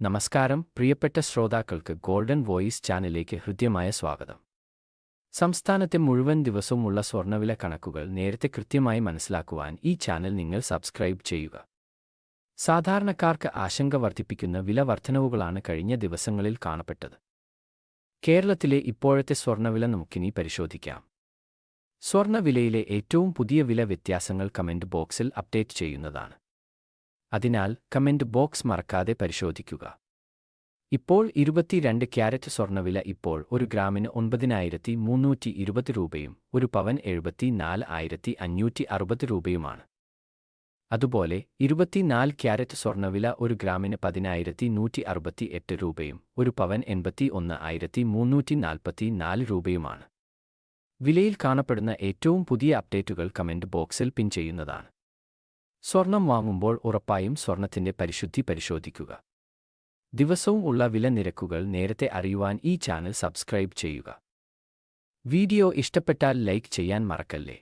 നമസ്കാരം പ്രിയപ്പെട്ട ശ്രോതാക്കൾക്ക് ഗോൾഡൻ വോയിസ് ചാനലിലേക്ക് ഹൃദ്യമായ സ്വാഗതം. സംസ്ഥാനത്തെ മുഴുവൻ ദിവസവുമുള്ള സ്വർണ്ണവില കണക്കുകൾ നേരത്തെ കൃത്യമായി മനസ്സിലാക്കുവാൻ ഈ ചാനൽ നിങ്ങൾ സബ്സ്ക്രൈബ് ചെയ്യുക. സാധാരണക്കാർക്ക് ആശങ്ക വർദ്ധിപ്പിക്കുന്ന വില വർധനവുകളാണ് കഴിഞ്ഞ ദിവസങ്ങളിൽ കാണപ്പെട്ടത്. കേരളത്തിലെ ഇപ്പോഴത്തെ സ്വർണ്ണവില നമുക്കിനി പരിശോധിക്കാം. സ്വർണ്ണവിലയിലെ ഏറ്റവും പുതിയ വില വ്യത്യാസങ്ങൾ കമന്റ് ബോക്സിൽ അപ്ഡേറ്റ് ചെയ്യുന്നതാണ്. അതിനാൽ കമന്റ് ബോക്സ് മറക്കാതെ പരിശോധിക്കുക. ഇപ്പോൾ 22 ക്യാരറ്റ് സ്വർണ്ണവില ഇപ്പോൾ ഒരു ഗ്രാമിന് 9,320 രൂപയും ഒരു പവൻ 74,560 രൂപയുമാണ്. അതുപോലെ 24 ക്യാരറ്റ് സ്വർണ്ണവില ഒരു ഗ്രാമിന് 10,168 രൂപയും ഒരു പവൻ 81,344 രൂപയുമാണ്. വിലയിൽ കാണപ്പെടുന്ന ഏറ്റവും പുതിയ അപ്ഡേറ്റുകൾ കമന്റ് ബോക്സിൽ പിൻ ചെയ്യുന്നതാണ്. സ്വർണം വാങ്ങുമ്പോൾ ഉറപ്പായും സ്വർണത്തിന്റെ പരിശുദ്ധി പരിശോധിക്കുക. ദിവസവും ഉള്ള വില നിരക്കുകൾ നേരത്തെ അറിയുവാൻ ഈ ചാനൽ സബ്സ്ക്രൈബ് ചെയ്യുക. വീഡിയോ ഇഷ്ടപ്പെട്ടാൽ ലൈക്ക് ചെയ്യാൻ മറക്കല്ലേ.